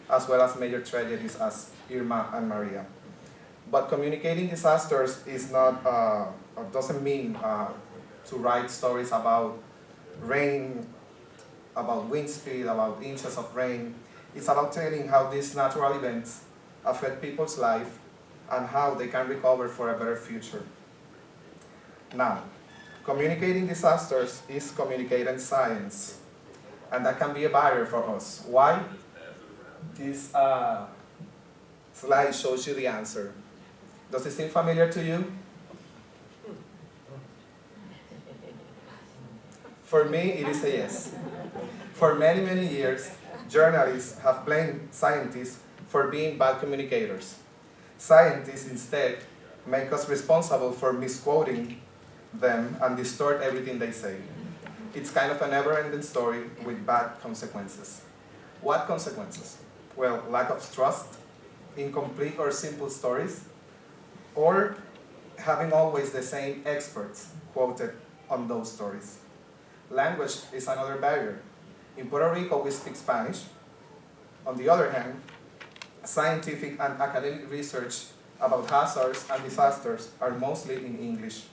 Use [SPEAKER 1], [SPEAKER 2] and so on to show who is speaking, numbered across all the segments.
[SPEAKER 1] as well as major tragedies as Irma and Maria. But communicating disasters is not, doesn't mean to write stories about rain, about wind speed, about inches of rain. It's about telling how these natural events affect people's life and how they can recover for a better future. Now, communicating disasters is communicating science, and that can be a barrier for us. Why? This slide shows you the answer. Does it seem familiar to you? For me, it is a yes. For many, many years, journalists have blamed scientists for being bad communicators. Scientists instead make us responsible for misquoting them and distort everything they say. It's kind of a never-ending story with bad consequences. What consequences? Well, lack of trust, incomplete or simple stories, or having always the same experts quoted on those stories. Language is another barrier. In Puerto Rico, we speak Spanish. On the other hand, scientific and academic research about hazards and disasters are mostly in English.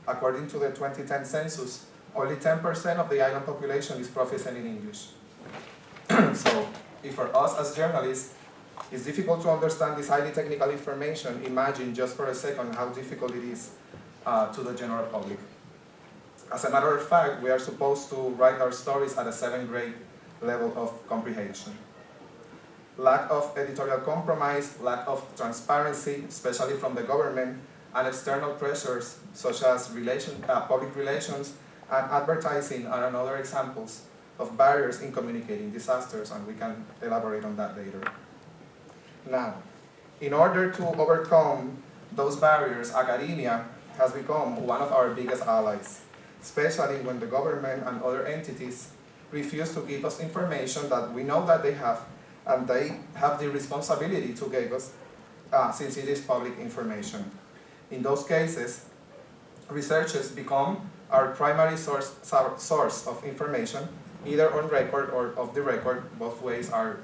[SPEAKER 1] According to the 2010 census, only 10% of the island population is proficient in English. So, if for us as journalists, it's difficult to understand this highly technical information, imagine just for a second how difficult it is to the general public. As a matter of fact, we are supposed to write our stories at a 7th grade level of comprehension. Lack of editorial compromise, lack of transparency, especially from the government, and external pressures such as public relations and advertising are another examples of barriers in communicating disasters, and we can elaborate on that later. Now, in order to overcome those barriers, academia has become one of our biggest allies, especially when the government and other entities refuse to give us information that we know that they have, and they have the responsibility to give us since it is public information. In those cases, researchers become our primary source of information, either on record or off the record. Both ways are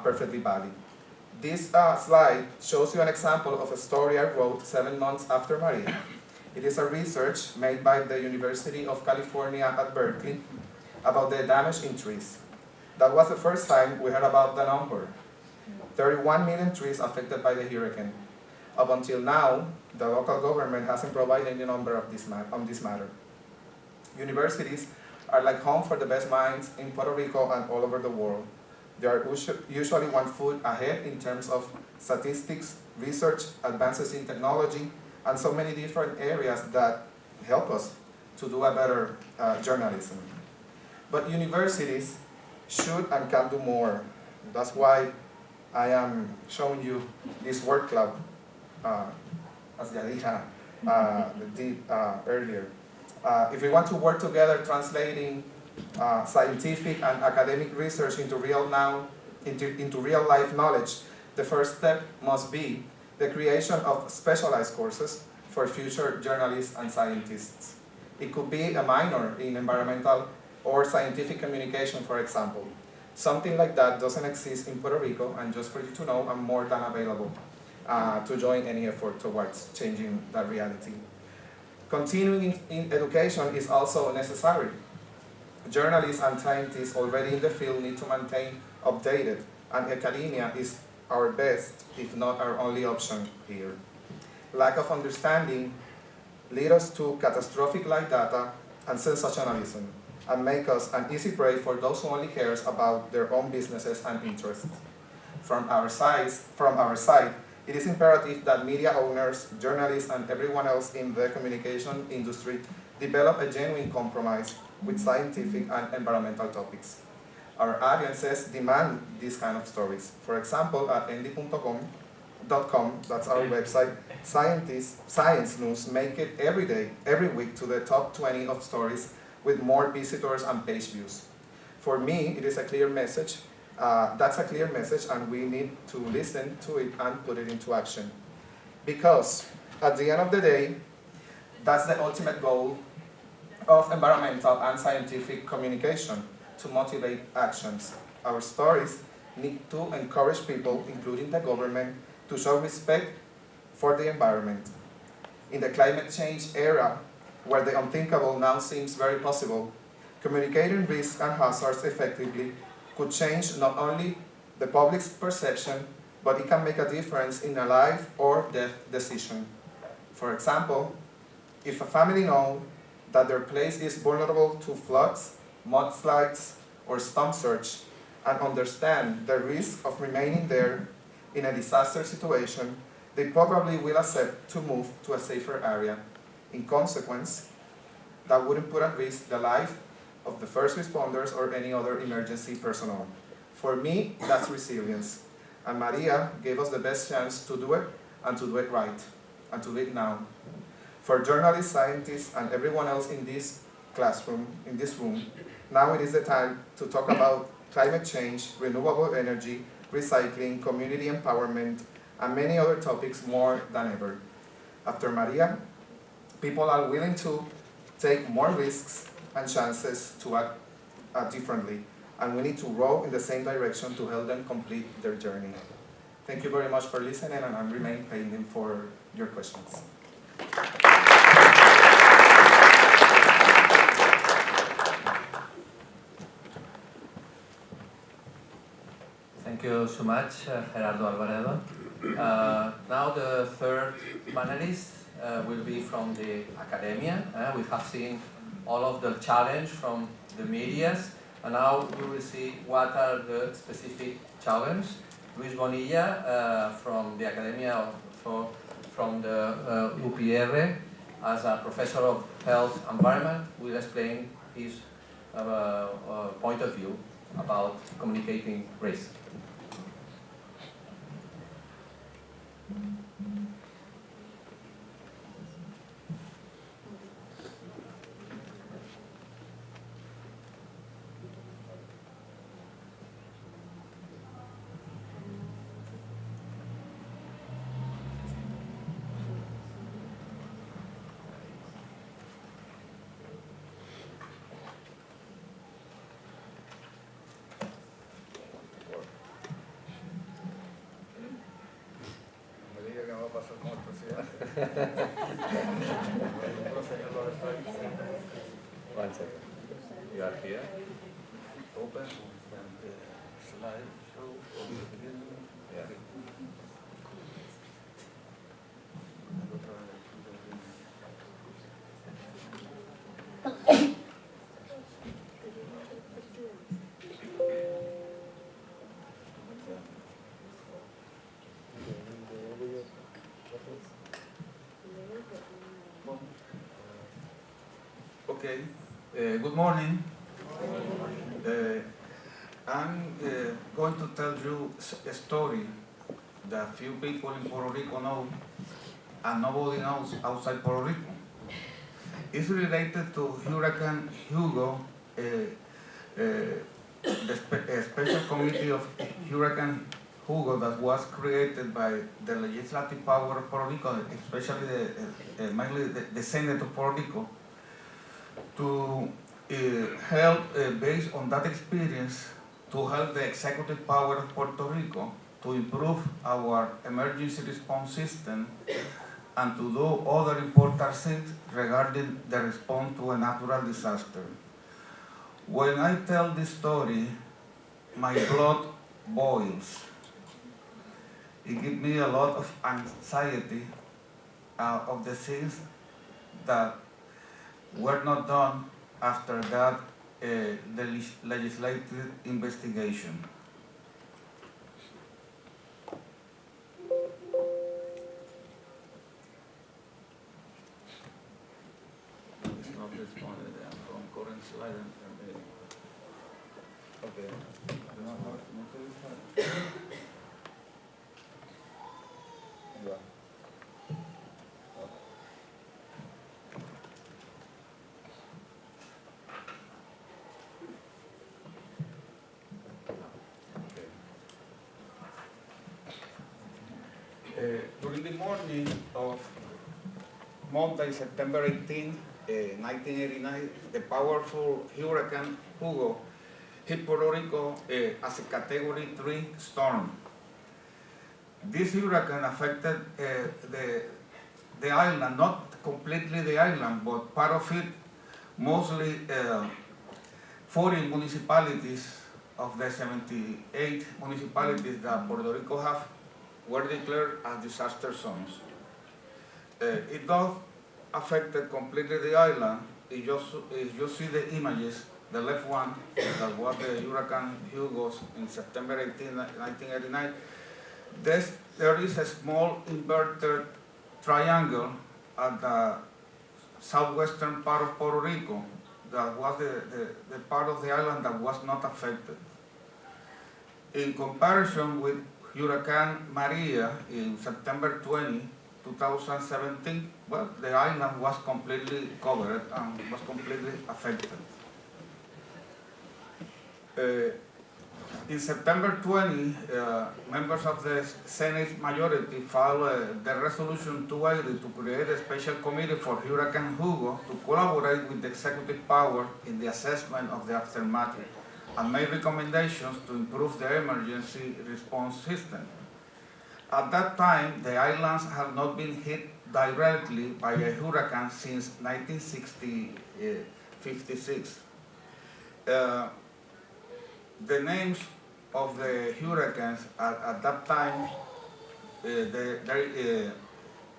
[SPEAKER 1] perfectly valid. This slide shows you an example of a story I wrote 7 months after Maria. It is a research made by the University of California at Berkeley about the damage in trees. That was the first time we heard about the number. 31 million trees affected by the hurricane. Up until now, the local government hasn't provided any number on this matter. Universities are like home for the best minds in Puerto Rico and all over the world. They are usually 1 foot ahead in terms of statistics, research, advances in technology, and so many different areas that help us to do a better journalism. But universities should and can do more. That's why I am showing you this word cloud, as Yadira did earlier. If we want to work together translating scientific and academic research into real life knowledge, the first step must be the creation of specialized courses for future journalists and scientists. It could be a minor in environmental or scientific communication, for example. Something like that doesn't exist in Puerto Rico, and just for you to know, I'm more than available to join any effort towards changing that reality. Continuing in education is also necessary. Journalists and scientists already in the field need to maintain updated, and academia is our best, if not our only option here. Lack of understanding lead us to catastrophic live data and sensationalism, and make us an easy prey for those who only cares about their own businesses and interests. From our side, it is imperative that media owners, journalists, and everyone else in the communication industry develop a genuine compromise with scientific and environmental topics. Our audiences demand these kind of stories. For example, at nd.com, that's our website, science news make it every day, every week to the top 20 of stories with more visitors and page views. For me, it is a clear message. That's a clear message, and we need to listen to it and put it into action. Because at the end of the day, that's the ultimate goal of environmental and scientific communication, to motivate actions. Our stories need to encourage people, including the government, to show respect for the environment. In the climate change era, where the unthinkable now seems very possible, communicating risks and hazards effectively could change not only the public's perception, but it can make a difference in a life or death decision. For example, if a family knows that their place is vulnerable to floods, mudslides, or storm surge, and understand the risk of remaining there in a disaster situation, they probably will accept to move to a safer area. In consequence, that wouldn't put at risk the life of the first responders or any other emergency personnel. For me, that's resilience. And Maria gave us the best chance to do it, and to do it right, and to do it now. For journalists, scientists, and everyone else in this classroom, in this room, now it is the time to talk about climate change, renewable energy, recycling, community empowerment, and many other topics more than ever. After Maria, people are willing to take more risks and chances to act differently, and we need to row in the same direction to help them complete their journey. Thank you very much for listening, and I remain pending for your questions.
[SPEAKER 2] Thank you so much, Gerardo Alvarado. Now the third panelist will be from the academia. We have seen all of the challenge from the medias, and now we will see what are the specific challenges. Luis Bonilla from the academia, from the UPR, as a professor of health environment, will explain his point of view about communicating risk.
[SPEAKER 3] One second.
[SPEAKER 2] You are here.
[SPEAKER 3] Open and slideshow from the beginning.
[SPEAKER 2] Yeah.
[SPEAKER 3] Okay. Good morning. I'm going to tell you a story that few people in Puerto Rico know and nobody knows outside Puerto Rico. It's related to Hurricane Hugo, the special committee of Hurricane Hugo that was created by the legislative power of Puerto Rico, especially mainly the Senate of Puerto Rico, to help, based on that experience, to help the executive power of Puerto Rico to improve our emergency response system and to do other important things regarding the response to a natural disaster. When I tell this story, my blood boils. It gives me a lot of anxiety of the things that were not done after that legislative investigation. It's not responded from current slide. Okay. During the morning of Monday, September 18, 1989, the powerful Hurricane Hugo hit Puerto Rico as a Category 3 storm. This hurricane affected the island, not completely the island, but part of it, mostly 40 municipalities of the 78 municipalities that Puerto Rico have were declared as disaster zones. It does affected completely the island. If you see the images, the left one, that was the Hurricane Hugo in September 18, 1989, there is a small inverted triangle at the southwestern part of Puerto Rico that was the part of the island that was not affected. In comparison with Hurricane Maria in September 20, 2017, well, the island was completely covered and was completely affected. In September 20, members of the Senate majority filed the Resolution 280 to create a special committee for Hurricane Hugo to collaborate with the executive power in the assessment of the aftermath and made recommendations to improve the emergency response system. At that time, the islands had not been hit directly by a hurricane since 1956. The names of the hurricanes at that time,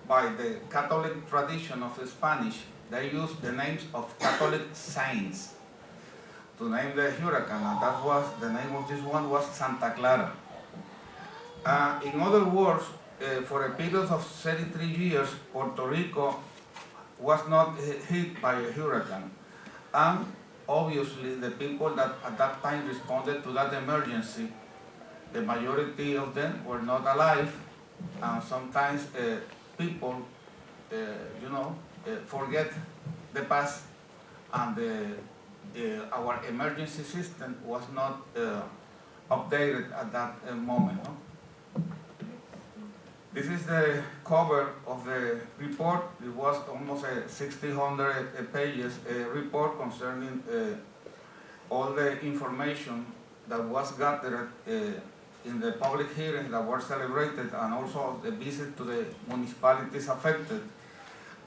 [SPEAKER 3] by the Catholic tradition of the Spanish, they used the names of Catholic saints to name the hurricane, and that was the name of this one was Santa Clara. In other words, for a period of 33 years, Puerto Rico was not hit by a hurricane. And obviously, the people that at that time responded to that emergency, the majority of them were not alive, and sometimes people, forget the past, and our emergency system was not updated at that moment. No? This is the cover of the report. It was almost a 1,600 pages report concerning all the information that was gathered in the public hearings that were celebrated, and also the visit to the municipalities affected.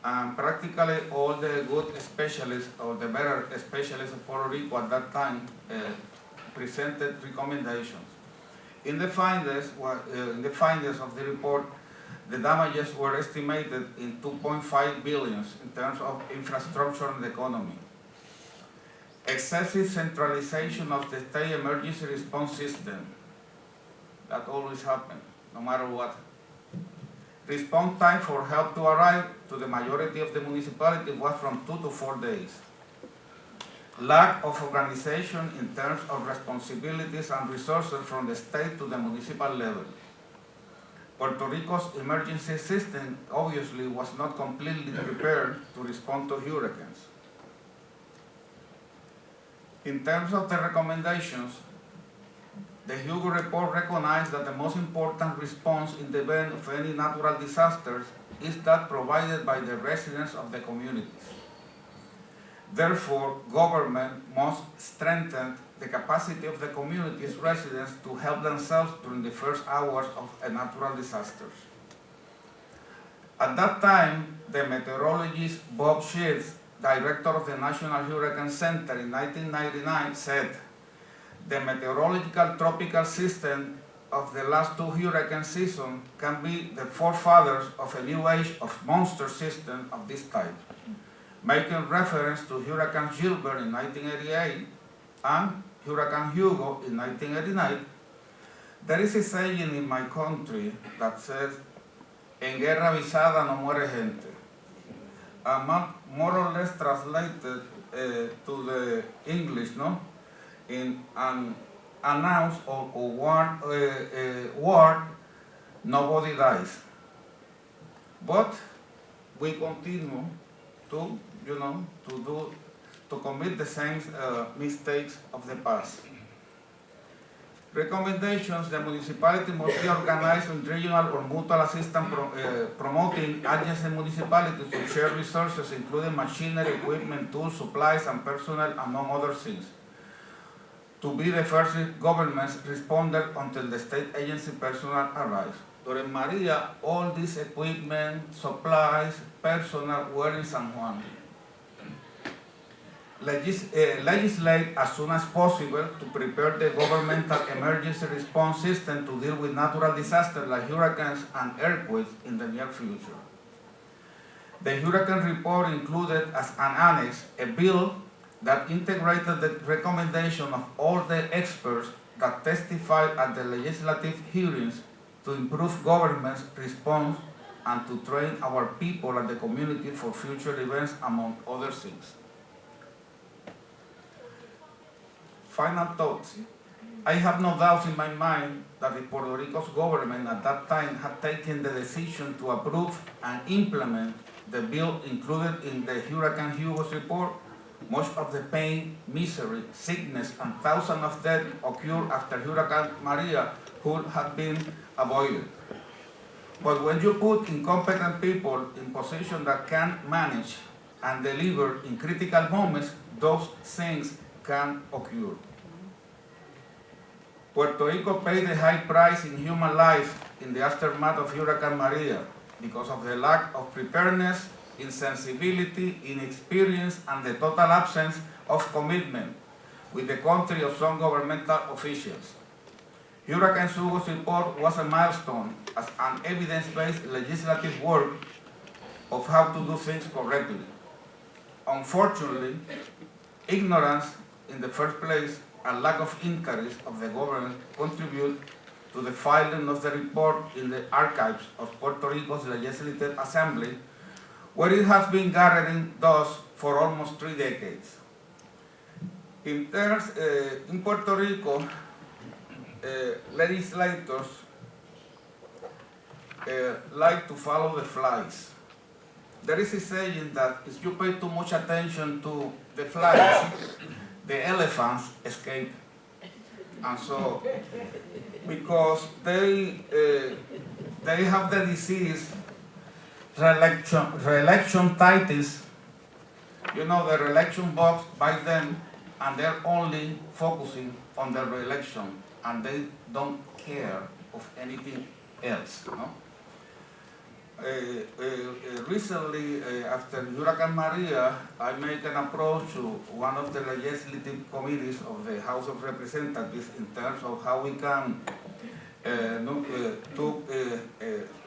[SPEAKER 3] And practically all the good specialists, or the better specialists of Puerto Rico at that time, presented recommendations. In the findings of the report, the damages were estimated in 2.5 billion in terms of infrastructure and economy. Excessive centralization of the state emergency response system. That always happens, no matter what. Response time for help to arrive to the majority of the municipalities was from 2 to 4 days. Lack of organization in terms of responsibilities and resources from the state to the municipal level. Puerto Rico's emergency system obviously was not completely prepared to respond to hurricanes. In terms of the recommendations, the Hugo report recognized that the most important response in the event of any natural disasters is that provided by the residents of the communities. Therefore, government must strengthen the capacity of the community's residents to help themselves during the first hours of a natural disaster. At that time, the meteorologist Bob Shields, director of the National Hurricane Center in 1999, said, "The meteorological tropical system of the last 2 hurricane seasons can be the forefathers of a new age of monster system of this type," making reference to Hurricane Gilbert in 1988 and Hurricane Hugo in 1989. There is a saying in my country that says, "En guerra avisada no muere gente." More or less translated to the English, no? In an announced or war, nobody dies. But we continue to commit the same mistakes of the past. Recommendations: the municipality must be organized in regional or mutual assistance, promoting adjacent municipalities to share resources, including machinery, equipment, tools, supplies, and personnel, among other things. to be the first government responder until the state agency personnel arrives. During Maria, all this equipment, supplies, personnel were in San Juan. Legislate as soon as possible to prepare the governmental emergency response system to deal with natural disasters like hurricanes and earthquakes in the near future. The hurricane report included as an annex a bill that integrated the recommendation of all the experts that testified at the legislative hearings to improve government's response and to train our people and the community for future events, among other things. Final thoughts. I have no doubts in my mind that the Puerto Rico's government at that time had taken the decision to approve and implement the bill included in the Hurricane Hugo's report. Much of the pain, misery, sickness, and thousands of deaths occurred after Hurricane Maria could have been avoided. But when you put incompetent people in positions that can manage and deliver in critical moments, those things can occur. Puerto Rico paid a high price in human life in the aftermath of Hurricane Maria because of the lack of preparedness, insensibility, inexperience, and the total absence of commitment with the country of some governmental officials. Hurricane Hugo's report was a milestone as an evidence-based legislative work of how to do things correctly. Unfortunately, ignorance in the first place and lack of interest of the government contribute to the filing of the report in the archives of Puerto Rico's Legislative Assembly, where it has been gathering dust for almost 3 decades. In Puerto Rico, legislators like to follow the flies. There is a saying that if you pay too much attention to the flies, the elephants escape. And so, because they have the disease, reelectionitis, you know, the reelection box by them, and they're only focusing on the reelection, and they don't care of anything else. No? Recently, after Hurricane Maria, I made an approach to one of the legislative committees of the House of Representatives in terms of how we can took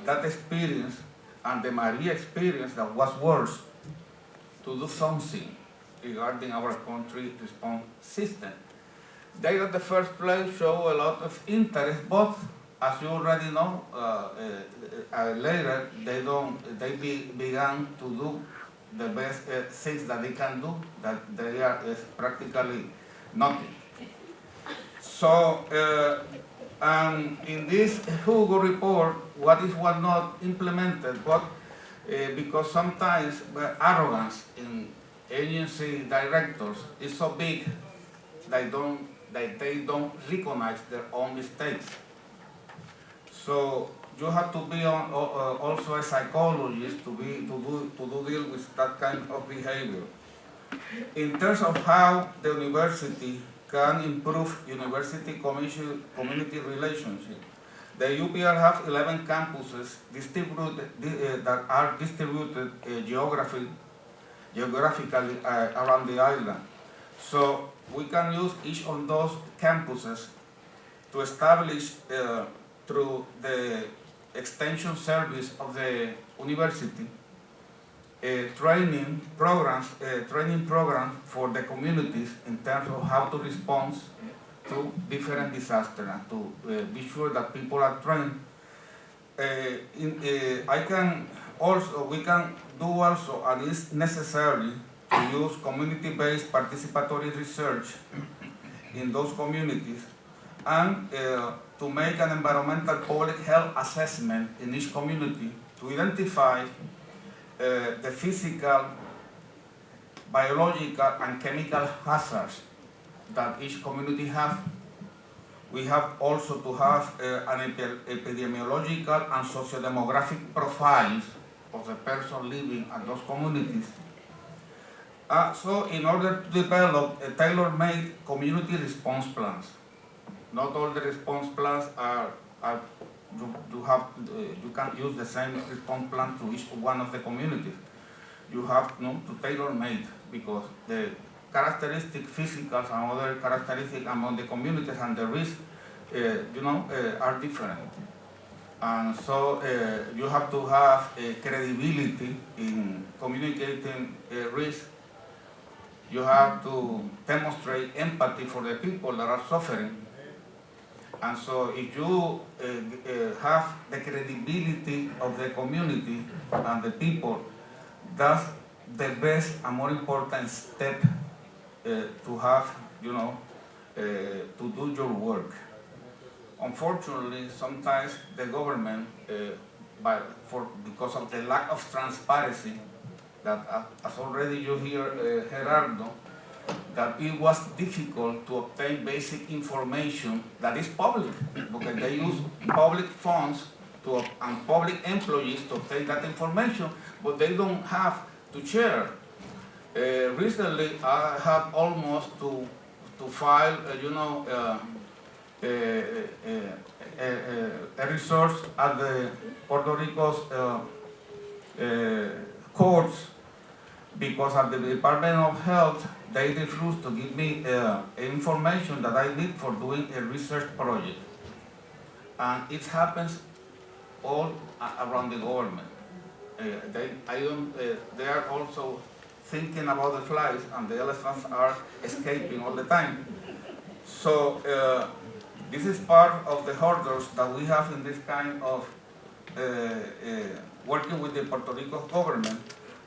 [SPEAKER 3] that experience and the Maria experience that was worse to do something regarding our country response system. They at the first place show a lot of interest, but as you already know, later they began to do the best things that they can do, that they are practically nothing. So, in this Hugo report, what was not implemented, but because sometimes arrogance in agency directors is so big that they don't recognize their own mistakes. So you have to be also a psychologist to deal with that kind of behavior. In terms of how the university can improve university-community relationship, the UPR have 11 campuses that are distributed geographically around the island. So we can use each of those campuses to establish through the extension service of the university training programs for the communities in terms of how to respond to different disasters and to be sure that people are trained. We can do also, and it's necessary, to use community-based participatory research in those communities and to make an environmental public health assessment in each community to identify the physical, biological, and chemical hazards that each community have. We have also to have an epidemiological and socio-demographic profiles of the person living in those communities. So in order to develop a tailor-made community response plans, not all the response plans are you can use the same response plan to each one of the communities. You have to tailor-made because the characteristic physicals and other characteristics among the communities and the risk, are different. And so you have to have credibility in communicating risk. You have to demonstrate empathy for the people that are suffering. And so if you have the credibility of the community and the people, that's the best and more important step to have, to do your work. Unfortunately, sometimes the government, because of the lack of transparency, that as already you hear Gerardo, that it was difficult to obtain basic information that is public, because they use public funds and public employees to obtain that information, but they don't have to share. Recently, I had almost to file, a resource at the Puerto Rico's courts, because at the Department of Health, they refused to give me information that I need for doing a research project. And it happens all around the government. They are also thinking about the flies, and the elephants are escaping all the time. So this is part of the hurdles that we have in this kind of working with the Puerto Rico government.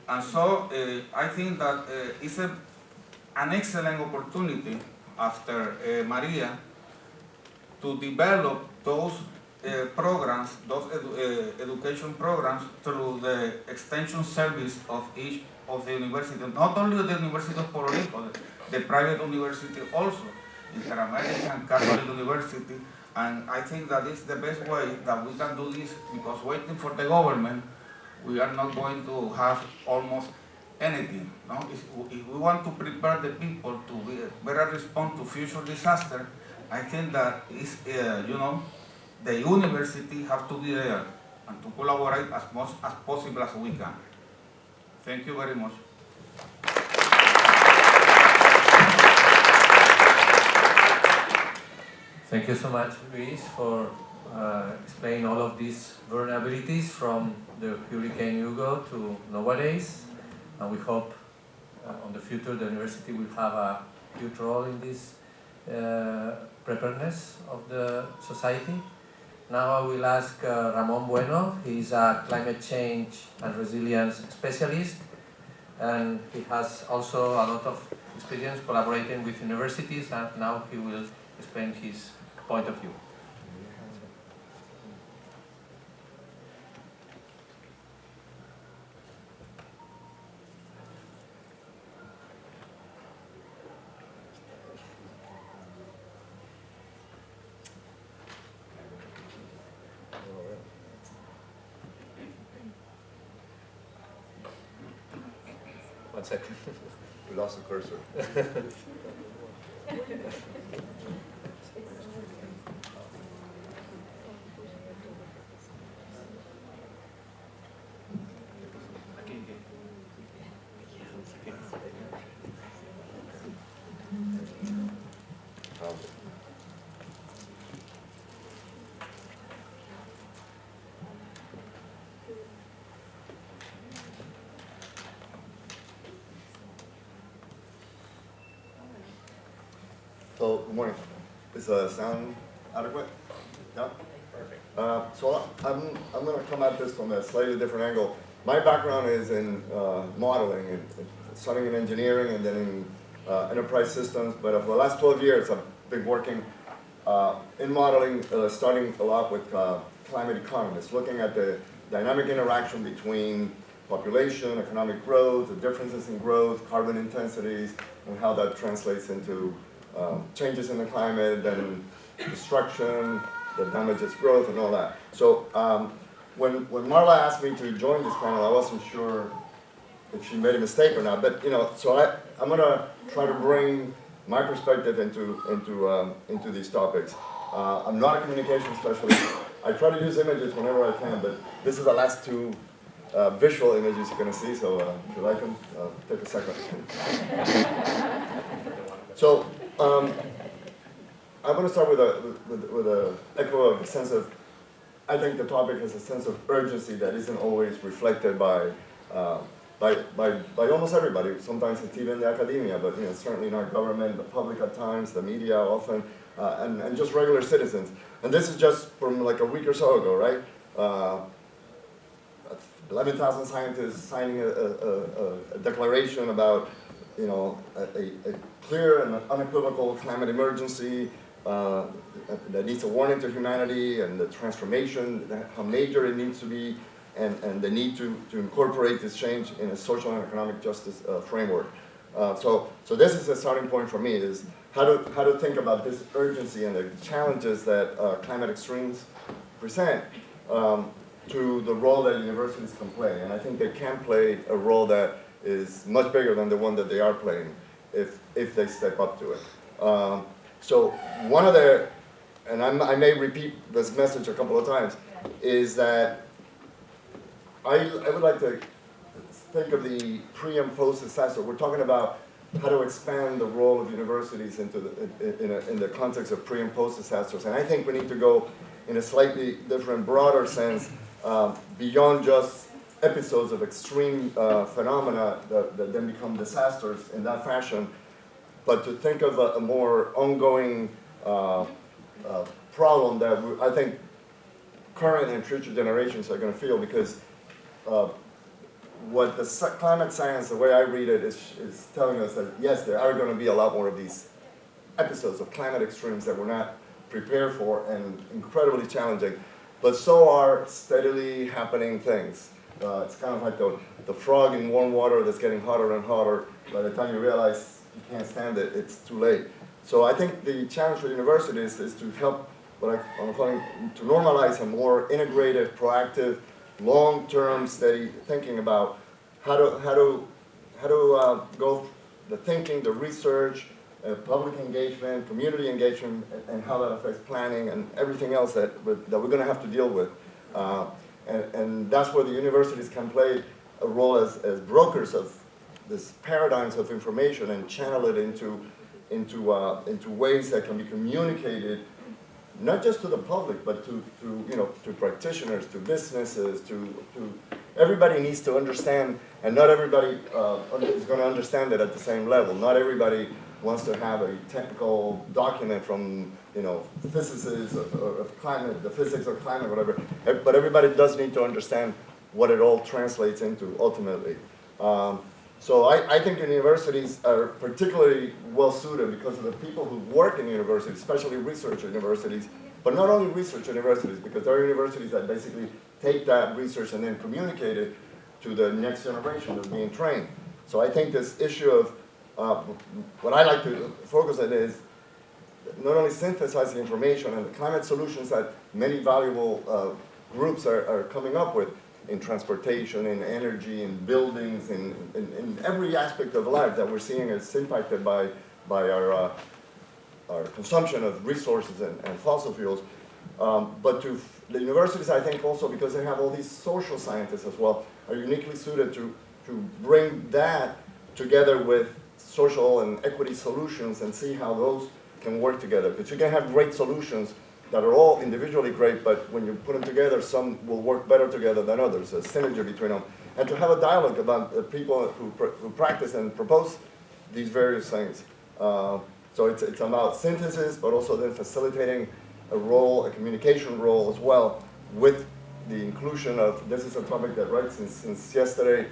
[SPEAKER 3] And so I think that it's an excellent opportunity after Maria to develop those programs, those education programs through the extension service of each of the universities, not only the University of Puerto Rico, the private university also, Inter-American Catholic University, and I think that is the best way that we can do this, because waiting for the government, we are not going to have almost anything. No? If we want to prepare the people to better respond to future disaster, I think that is, the university have to be there and to collaborate as much as possible as we can. Thank you very much.
[SPEAKER 2] Thank you so much, Luis, for explaining all of these vulnerabilities from the Hurricane Hugo to nowadays. And we hope on the future the university will have a huge role in this preparedness of the society. Now I will ask Ramon Bueno. He's a climate change and resilience specialist, and he has also a lot of experience collaborating with universities, and now he will explain his point of view. One second.
[SPEAKER 4] We lost the cursor. So, good morning. Is sound adequate? Yeah? Perfect. So I'm going to come at this from a slightly different angle. My background is in modeling, and starting in engineering and then in enterprise systems. But over the last 12 years, I've been working in modeling, starting a lot with climate economists, looking at the dynamic interaction between population, economic growth, the differences in growth, carbon intensities, and how that translates into changes in the climate and destruction that damages growth and all that. So when Marla asked me to join this panel, I wasn't sure if she made a mistake or not. But so I'm gonna try to bring my perspective into these topics. I'm not a communication specialist. I try to use images whenever I can, but this is the last two visual images you're gonna see. So if you like them, take a second. So I'm gonna start with a echo of the sense of. I think the topic has a sense of urgency that isn't always reflected by almost everybody. Sometimes it's even the academia, but certainly not government, the public at times, the media often, and just regular citizens. And this is just from like a week or so ago, right? 11,000 scientists signing a declaration about a clear and unequivocal climate emergency. That needs a warning to humanity, and the transformation, how major it needs to be, and the need to incorporate this change in a social and economic justice framework. So this is a starting point for me, is how to think about this urgency and the challenges that climate extremes present to the role that universities can play. And I think they can play a role that is much bigger than the one that they are playing if they step up to it. So one of the, and I may repeat this message a couple of times, is that I would like to think of the pre and post disaster. We're talking about how to expand the role of universities into in the context of pre and post disasters. And I think we need to go in a slightly different, broader sense, beyond just episodes of extreme phenomena that then become disasters in that fashion, but to think of a more ongoing problem that I think current and future generations are going to feel, because what the climate science, the way I read it, is telling us that yes, there are going to be a lot more of these episodes of climate extremes that we're not prepared for and incredibly challenging, but so are steadily happening things. It's kind of like the frog in warm water that's getting hotter and hotter. By the time you realize you can't stand it, it's too late. So I think the challenge for universities is to help, what I'm calling, to normalize a more integrated, proactive, long-term, steady thinking about how to go the thinking, the research, public engagement, community engagement, and how that affects planning and everything else that we're going to have to deal with. And that's where the universities can play a role as brokers of this paradigms of information and channel it into ways that can be communicated, not just to the public, but to practitioners, to businesses, to everybody needs to understand, and not everybody is going to understand it at the same level. Not everybody wants to have a technical document from physicists of climate, the physics of climate, whatever. But everybody does need to understand what it all translates into ultimately. So I think universities are particularly well suited because of the people who work in universities, especially research universities, but not only research universities, because there are universities that basically take that research and then communicate it to the next generation that's being trained. So I think this issue of what I like to focus on is not only synthesize the information and the climate solutions that many valuable groups are coming up with in transportation, in energy, in buildings, in every aspect of life that we're seeing is impacted by our consumption of resources and fossil fuels. But to the universities, I think also because they have all these social scientists as well, are uniquely suited to bring that together with social and equity solutions and see how those can work together. Because you can have great solutions that are all individually great, but when you put them together, some will work better together than others, a synergy between them. And to have a dialogue about the people who practice and propose these various things. So it's about synthesis, but also then facilitating a role, a communication role as well, with the inclusion of, this is a topic that, right, since yesterday,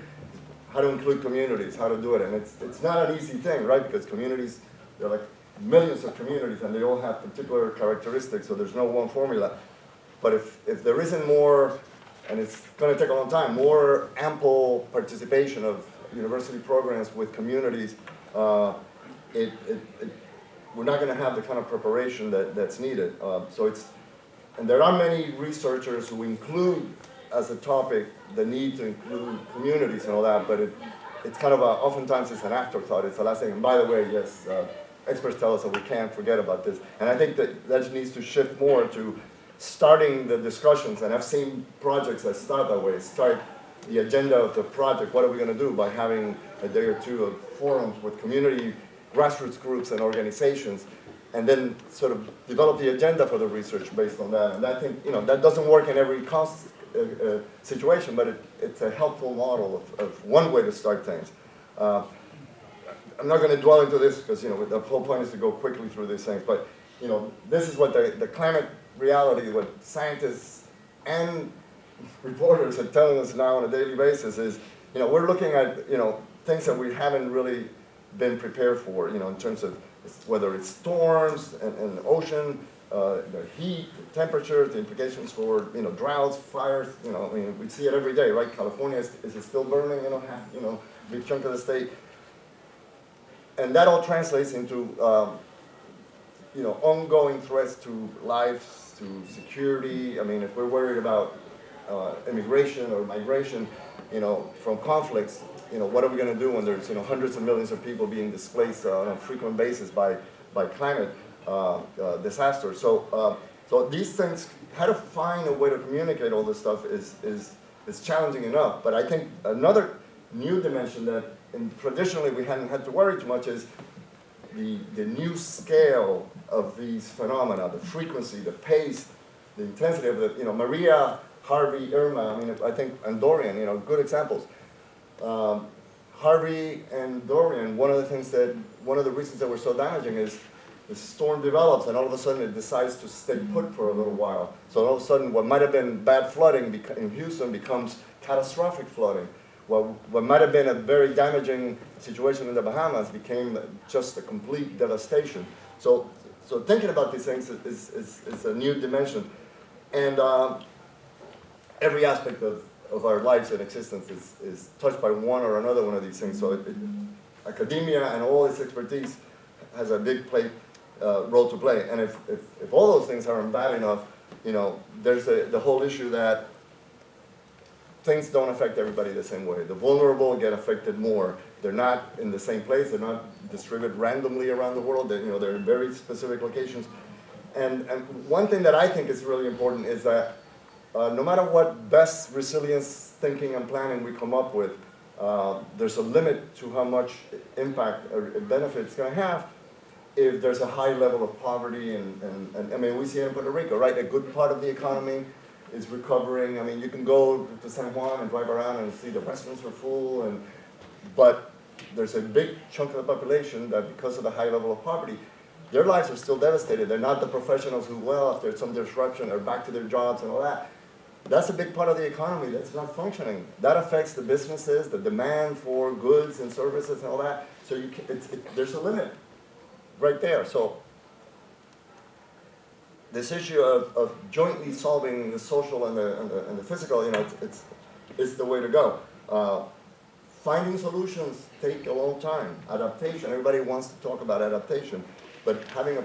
[SPEAKER 4] how to include communities, how to do it. And it's not an easy thing, right, because communities, they're like millions of communities and they all have particular characteristics, so there's no one formula. But if there isn't more, and it's going to take a long time, more ample participation of university programs with communities, we're not going to have the kind of preparation that's needed. And there are many researchers who include as a topic the need to include communities and all that, but it's kind of oftentimes it's an afterthought. It's the last thing. And by the way, yes, experts tell us that we can't forget about this. And I think that needs to shift more to starting the discussions. And I've seen projects that start that way. Start the agenda of the project. What are we going to do by having a day or two of forums with community, grassroots groups and organizations, and then sort of develop the agenda for the research based on that. And I think, that doesn't work in every situation, but it's a helpful model of one way to start things. I'm not going to dwell into this because, the whole point is to go quickly through these things, but, this is what the climate reality, what scientists and reporters are telling us now on a daily basis is, we're looking at, things that we haven't really been prepared for, in terms of whether it's storms and the ocean, the heat, the temperatures, the implications for, droughts, fires, we see it every day, right? California, is it still burning, big chunk of the state. And that all translates into, ongoing threats to lives, to security. I mean, if we're worried about immigration or migration, from conflicts, what are we going to do when there's, hundreds of millions of people being displaced on a frequent basis by climate disasters? So these things, how to find a way to communicate all this stuff is challenging enough. But I think another new dimension that traditionally we hadn't had to worry too much is the new scale of these phenomena, the frequency, the pace, the intensity of the, Maria, Harvey, Irma, I think, and Dorian, good examples. Harvey and Dorian, one of the reasons that were so damaging is the storm develops and all of a sudden it decides to stay put for a little while. So all of a sudden what might have been bad flooding in Houston becomes catastrophic flooding. What might have been a very damaging situation in the Bahamas became just a complete devastation. So thinking about these things is a new dimension. And every aspect of our lives and existence is touched by one or another one of these things. So academia and all its expertise has a big role to play. And if all those things aren't bad enough, there's the whole issue that things don't affect everybody the same way. The vulnerable get affected more. They're not in the same place. They're not distributed randomly around the world. They're in very specific locations. And one thing that I think is really important is that no matter what best resilience thinking and planning we come up with, there's a limit to how much impact or benefit it's going to have if there's a high level of poverty. And we see it in Puerto Rico, right? A good part of the economy is recovering. You can go to San Juan and drive around and see the restaurants are full, but there's a big chunk of the population that, because of the high level of poverty, their lives are still devastated. They're not the professionals who, after some disruption, are back to their jobs and all that. That's a big part of the economy that's not functioning. That affects the businesses, the demand for goods and services and all that. So there's a limit right there. So this issue of jointly solving the social and the physical, it's the way to go. Finding solutions take a long time. Adaptation, everybody wants to talk about adaptation, but having a